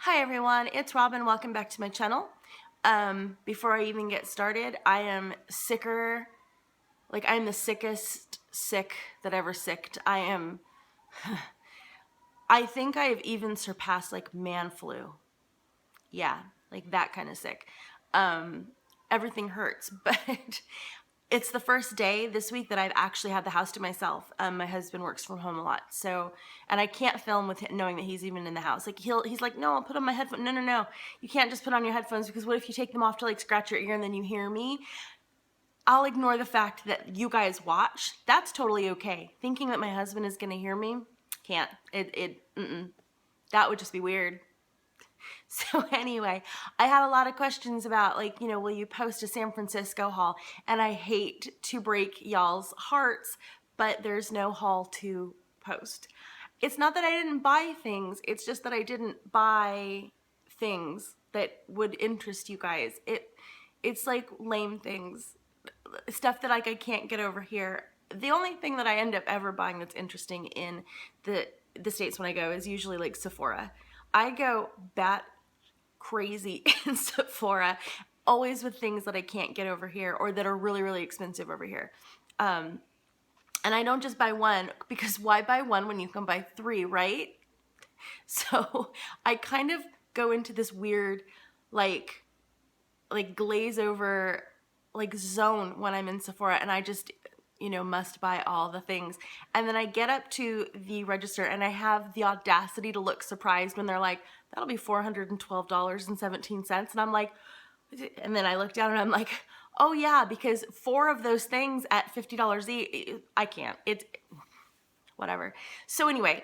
Hi everyone, it's Robin. Welcome back to my channel. Before I even get started, I am sicker, like I'm the sickest sick that ever sicked. I think I have even surpassed like man flu. Yeah, like that kind of sick. Everything hurts, but it's the first day this week that I've actually had the house to myself. My husband works from home a lot, so, and I can't film with him knowing that he's even in the house. Like he's like, no, I'll put on my headphones. No. You can't just put on your headphones because what if you take them off to like scratch your ear and then you hear me? I'll ignore the fact that you guys watch. That's totally okay. Thinking that my husband is gonna hear me, can't. That would just be weird. So anyway, I had a lot of questions about like, will you post a San Francisco haul? And I hate to break y'all's hearts, but there's no haul to post. It's not that I didn't buy things, it's just that I didn't buy things that would interest you guys. It's like lame things, stuff that like I can't get over here. The only thing that I end up ever buying that's interesting in the States when I go is usually like Sephora. I go bat crazy in Sephora, always with things that I can't get over here or that are really, really expensive over here. And I don't just buy one, because why buy one when you can buy three, right? So I kind of go into this weird, like glaze over, like zone when I'm in Sephora, and I just, must buy all the things. And then I get up to the register and I have the audacity to look surprised when they're like, that'll be $412.17. And I'm like, and then I look down and I'm like, oh yeah, because 4 of those things at $50 each, I can't. It's whatever. So anyway,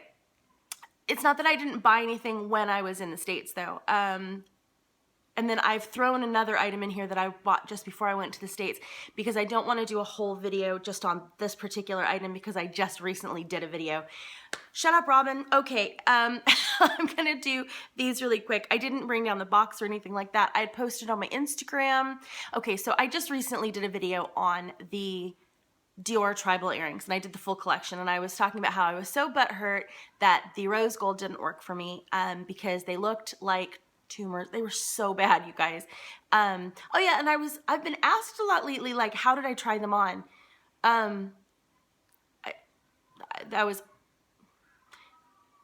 it's not that I didn't buy anything when I was in the States though. And then I've thrown another item in here that I bought just before I went to the States because I don't want to do a whole video just on this particular item because I just recently did a video. Shut up, Robin. Okay, I'm gonna do these really quick. I didn't bring down the box or anything like that. I had posted on my Instagram. Okay, so I just recently did a video on the Dior Tribale earrings, and I did the full collection, and I was talking about how I was so butthurt that the rose gold didn't work for me because they looked like tumors. They were so bad, you guys. Oh yeah, and I've been asked a lot lately, like, how did I try them on?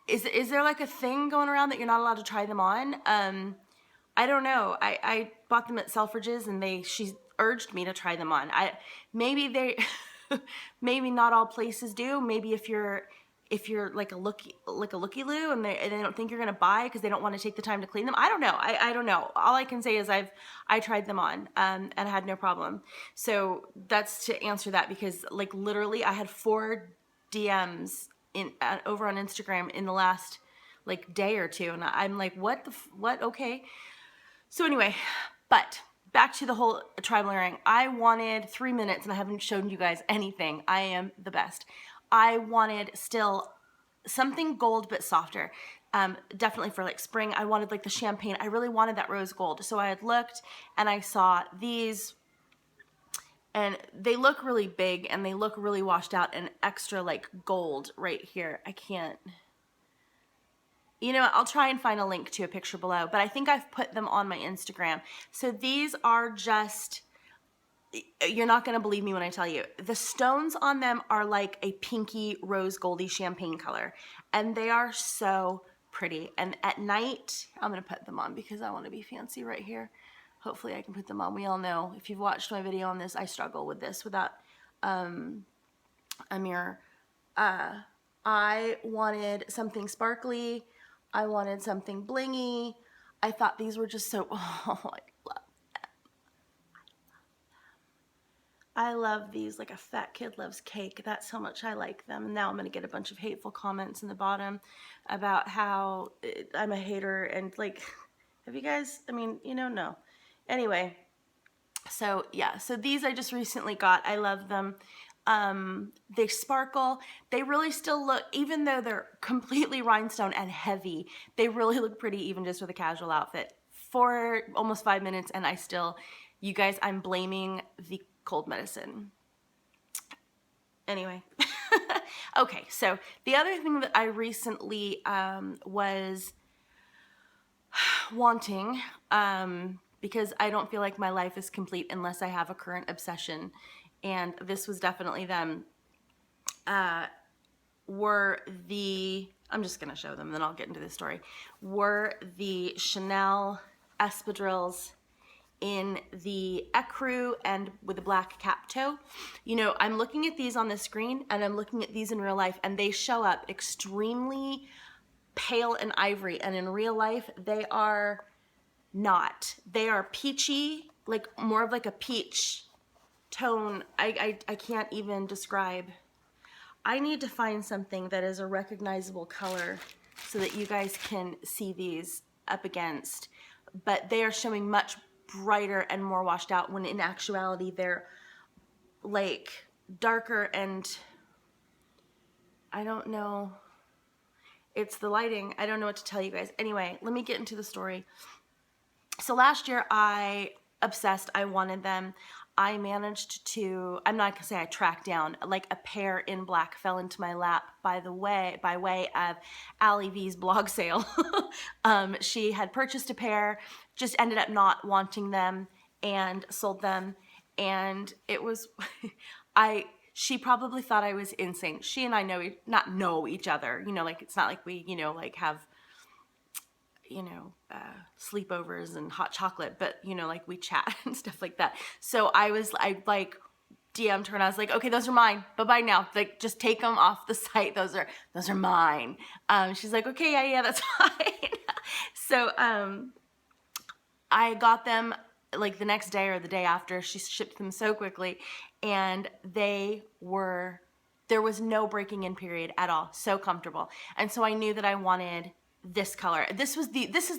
Is there like a thing going around that you're not allowed to try them on? I don't know. I bought them at Selfridges and she urged me to try them on. Maybe not all places do. Maybe if you're like a looky-loo and they don't think you're gonna buy because they don't want to take the time to clean them. I don't know. I don't know. All I can say is I tried them on and had no problem. So that's to answer that, because like literally I had 4 DMs over on Instagram in the last like day or two, and I'm like, what? Okay. So anyway, but back to the whole tribal earring. I wanted 3 minutes, and I haven't shown you guys anything. I am the best. I wanted still something gold but softer. Definitely for like spring. I wanted like the champagne. I really wanted that rose gold. So I had looked and I saw these, and they look really big and they look really washed out and extra like gold right here. I can't, I'll try and find a link to a picture below, but I think I've put them on my Instagram. So these are just, you're not going to believe me when I tell you, the stones on them are like a pinky rose goldy champagne color, and they are so pretty. And at night, I'm going to put them on because I want to be fancy right here. Hopefully I can put them on. We all know, if you've watched my video on this, I struggle with this without a mirror. I wanted something sparkly. I wanted something blingy. I thought these were just so, oh, I love them. I love these like a fat kid loves cake. That's how much I like them. And now I'm going to get a bunch of hateful comments in the bottom about how I'm a hater and like, have you guys, no. Anyway, so yeah, so these I just recently got. I love them. They sparkle. They really still look, even though they're completely rhinestone and heavy, they really look pretty even just with a casual outfit. For almost 5 minutes and I still, you guys, I'm blaming the cold medicine. Anyway. Okay, so the other thing that I recently was wanting, because I don't feel like my life is complete unless I have a current obsession. And this was definitely them. I'm just going to show them, then I'll get into this story. Were the Chanel espadrilles in the ecru and with a black cap toe. You know, I'm looking at these on the screen and I'm looking at these in real life, and they show up extremely pale and ivory, and in real life they are not. They are peachy, like more of like a peach tone. I can't even describe. I need to find something that is a recognizable color so that you guys can see these up against. But they are showing much brighter and more washed out, when in actuality they're like darker, and I don't know. It's the lighting. I don't know what to tell you guys. Anyway, let me get into the story. So last year I obsessed. I wanted them. I managed to, I'm not gonna say I tracked down, like a pair in black fell into my lap by way of Allie V's blog sale. She had purchased a pair, just ended up not wanting them, and sold them. And it was, she probably thought I was insane. She and I not know each other, you know, like it's not like we, you know, like have, you know, sleepovers and hot chocolate, but you know, like we chat and stuff like that. So I like DM'd her and I was like, okay, those are mine. Bye-bye now. Like, just take them off the site. Those are mine. She's like, okay, yeah, that's fine. So, I got them like the next day or the day after. She shipped them so quickly, and there was no breaking in period at all. So comfortable. And so I knew that I wanted this color. This is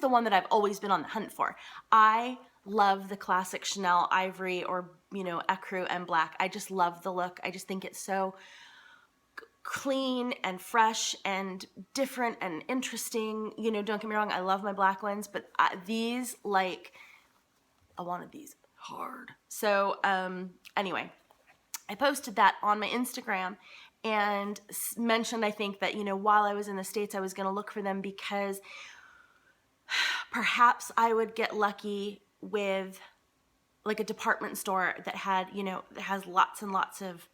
the one that I've always been on the hunt for. I love the classic Chanel ivory, or, you know, ecru and black. I just love the look. I just think it's so clean and fresh and different and interesting. You know, don't get me wrong, I love my black ones, but these, like, I wanted these hard. So anyway, I posted that on my Instagram and mentioned, I think, that, you know, while I was in the States, I was going to look for them because perhaps I would get lucky with like a department store that had, you know, that has lots and lots of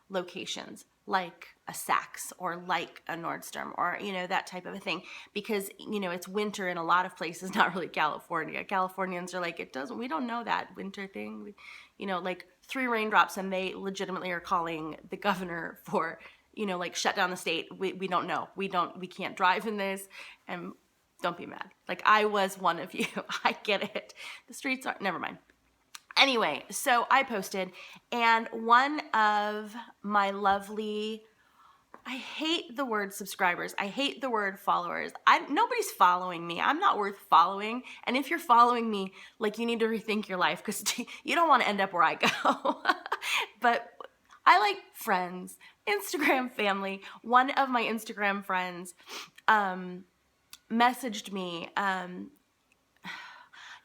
locations, like a Saks or like a Nordstrom, or, you know, that type of a thing, because, you know, it's winter in a lot of places, not really California. Californians are like, we don't know that winter thing, you know, like 3 raindrops and they legitimately are calling the governor for, you know, like shut down the state. We don't know. We can't drive in this, and don't be mad. Like, I was one of you. I get it. The streets aren't, never mind. Anyway, so I posted, and one of my lovely, I hate the word subscribers. I hate the word followers. Nobody's following me. I'm not worth following. And if you're following me, like, you need to rethink your life, because you don't want to end up where I go. But I like friends, Instagram family. One of my Instagram friends messaged me.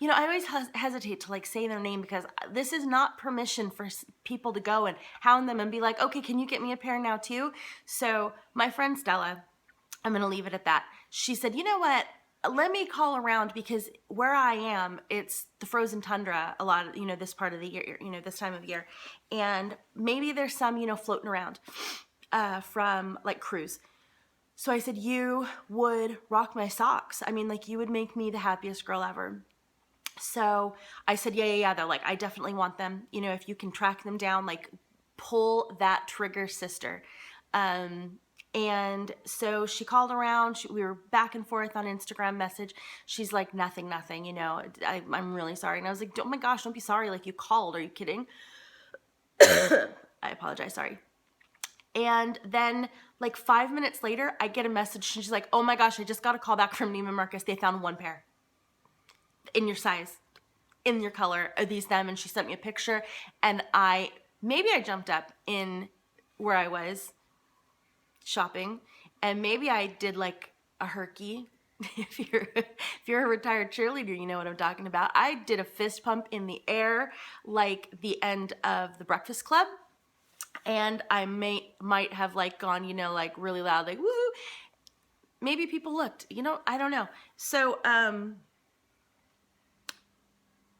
You know, I always hesitate to like say their name, because this is not permission for people to go and hound them and be like, okay, can you get me a pair now too? So my friend Stella, I'm going to leave it at that. She said, you know what? Let me call around, because where I am, it's the frozen tundra a lot of, you know, this part of the year, you know, this time of year. And maybe there's some, you know, floating around from like cruise. So I said, you would rock my socks. I mean, like, you would make me the happiest girl ever. So I said, yeah. They're like, I definitely want them. You know, if you can track them down, like, pull that trigger, sister. And so she called around. We were back and forth on Instagram message. She's like, nothing, you know, I'm really sorry. And I was like, oh my gosh, don't be sorry. Like, you called. Are you kidding? I apologize. Sorry. And then like 5 minutes later, I get a message. She's like, oh my gosh, I just got a call back from Neiman Marcus. They found 1 pair in your size, in your color. Are these them? And she sent me a picture, and maybe I jumped up in where I was shopping, and maybe I did like a herky. If you're a retired cheerleader, you know what I'm talking about. I did a fist pump in the air, like the end of The Breakfast Club, and I might have like gone, you know, like really loud, like woo. Maybe people looked, you know, I don't know. So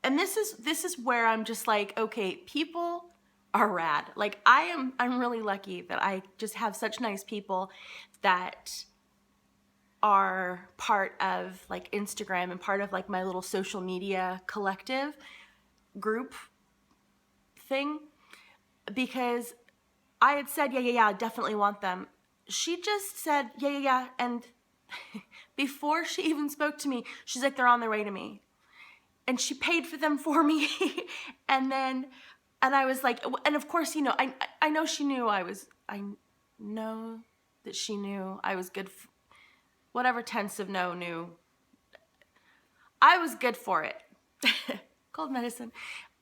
and this is where I'm just like, okay, people are rad. Like I'm really lucky that I just have such nice people that are part of like Instagram and part of like my little social media collective group thing, because I had said, yeah, I definitely want them. She just said, yeah. And before she even spoke to me, she's like, they're on their way to me. And she paid for them for me. and I was like, and of course, I know she knew I know that she knew I was good. Whatever tense of no knew. I was good for it. Cold medicine.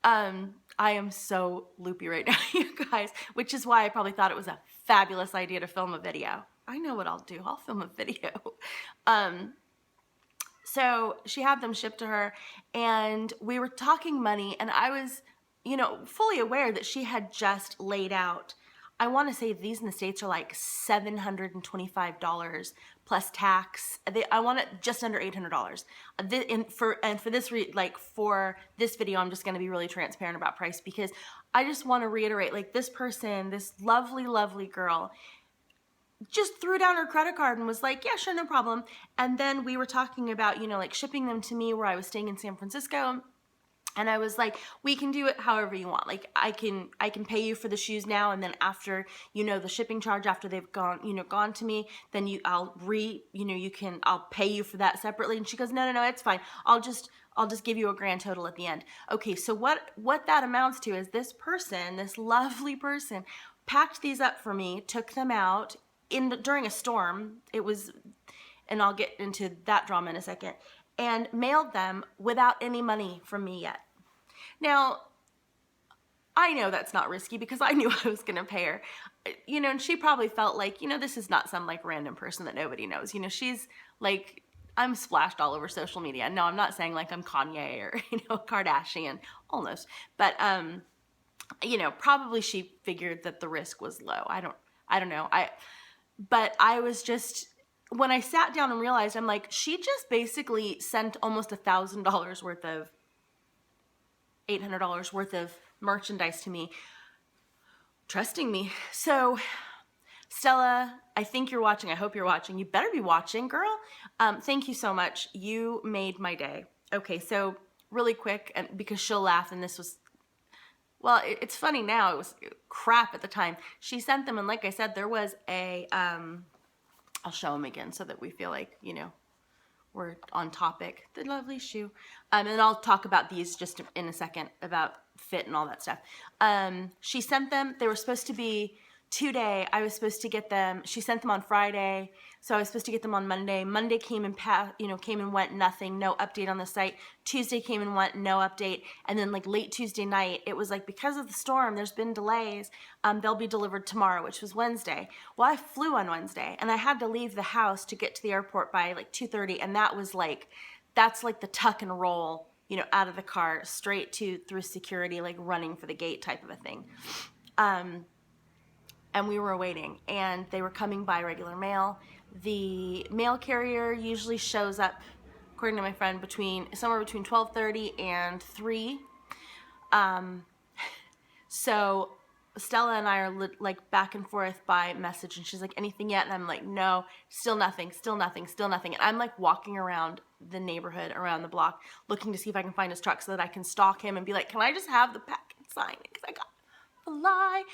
I am so loopy right now, you guys, which is why I probably thought it was a fabulous idea to film a video. I know what I'll do. I'll film a video. So she had them shipped to her, and we were talking money, and I was, fully aware that she had just laid out. I want to say these in the States are like $725 plus tax. I want it just under $800. For this video, I'm just going to be really transparent about price, because I just want to reiterate, like, this person, this lovely, lovely girl, just threw down her credit card and was like, yeah, sure, no problem. And then we were talking about, like shipping them to me where I was staying in San Francisco. And I was like, we can do it however you want. Like I can pay you for the shoes now, and then after, the shipping charge after they've gone to me, then I'll pay you for that separately. And she goes, no, it's fine. I'll just give you a grand total at the end. Okay, so what that amounts to is this lovely person, packed these up for me, took them out during a storm. It was, and I'll get into that drama in a second, and mailed them without any money from me yet. Now, I know that's not risky because I knew I was going to pay her, and she probably felt like, this is not some like random person that nobody knows. She's like, I'm splashed all over social media. No, I'm not saying like I'm Kanye or, Kardashian, almost. But, probably she figured that the risk was low. I don't know. But I was just, when I sat down and realized, I'm like, she just basically sent almost $1,000 worth of, $800 worth of merchandise to me, trusting me. So, Stella, I think you're watching. I hope you're watching. You better be watching, girl. Thank you so much. You made my day. Okay, so really quick, and because she'll laugh, and this was, well, it's funny now. It was crap at the time. She sent them, and like I said, there was a, I'll show them again so that we feel like, we're on topic. The lovely shoe. And I'll talk about these just in a second, about fit and all that stuff. She sent them. They were supposed to be 2-day. I was supposed to get them. She sent them on Friday, so I was supposed to get them on Monday. Monday came and came and went, nothing, no update on the site. Tuesday came and went, no update. And then like late Tuesday night, it was like, because of the storm, there's been delays. They'll be delivered tomorrow, which was Wednesday. Well, I flew on Wednesday, and I had to leave the house to get to the airport by like 2:30, and that's like the tuck and roll, out of the car straight through security, like running for the gate type of a thing. And we were waiting, and they were coming by regular mail. The mail carrier usually shows up, according to my friend, somewhere between 12:30 and 3. So Stella and I are like back and forth by message, and she's like, anything yet? And I'm like, no, still nothing. And I'm like walking around the neighborhood, around the block, looking to see if I can find his truck so that I can stalk him and be like, can I just have the packet signed? Because I got to fly.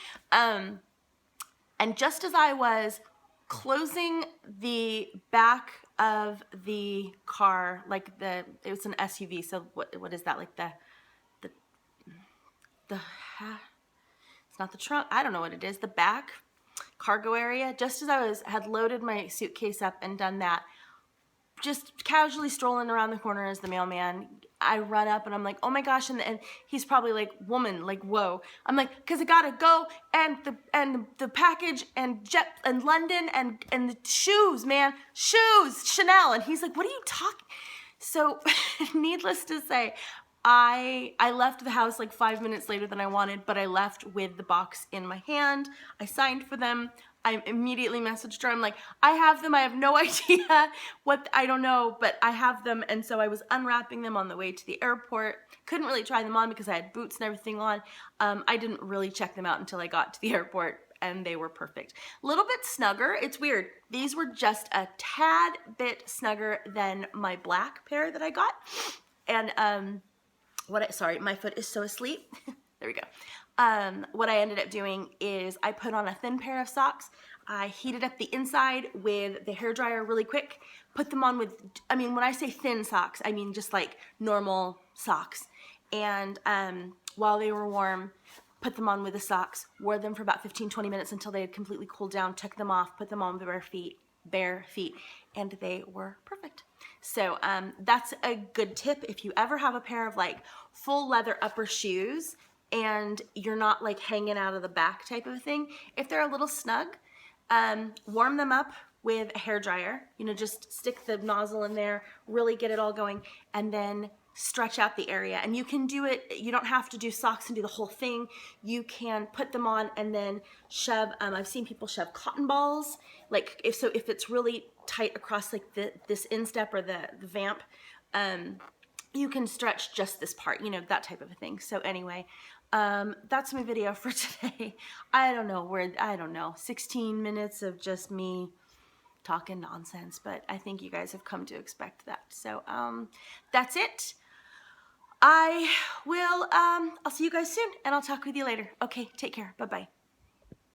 And just as I was closing the back of the car, like it was an SUV, so what is that, like the it's not the trunk, I don't know what it is, the back cargo area, just as I had loaded my suitcase up and done that, just casually strolling around the corner as the mailman, I run up and I'm like, oh my gosh, and he's probably like, woman, like, whoa. I'm like, because I gotta go, and the package, and jet, and London, and the shoes, man, shoes, Chanel. And he's like, what are you talking? So needless to say, I left the house like 5 minutes later than I wanted, but I left with the box in my hand. I signed for them. I immediately messaged her. I'm like, I have them. I have no idea I don't know, but I have them. And so I was unwrapping them on the way to the airport. Couldn't really try them on because I had boots and everything on. I didn't really check them out until I got to the airport, and they were perfect. A little bit snugger. It's weird. These were just a tad bit snugger than my black pair that I got. And sorry, my foot is so asleep. There we go. What I ended up doing is I put on a thin pair of socks. I heated up the inside with the hairdryer really quick, put them on with, I mean, when I say thin socks, I mean just like normal socks. And while they were warm, put them on with the socks, wore them for about 15-20 minutes until they had completely cooled down, took them off, put them on with bare feet, and they were perfect. So that's a good tip if you ever have a pair of like full leather upper shoes and you're not like hanging out of the back type of thing. If they're a little snug, warm them up with a hairdryer. You know, just stick the nozzle in there, really get it all going, and then stretch out the area. And you can do it, you don't have to do socks and do the whole thing. You can put them on and then shove, I've seen people shove cotton balls, like if it's really tight across like this instep or the vamp, you can stretch just this part, you know, that type of a thing. So anyway, that's my video for today. I don't know, 16 minutes of just me talking nonsense, but I think you guys have come to expect that. So that's it. I'll see you guys soon, and I'll talk with you later. Okay, take care. Bye-bye.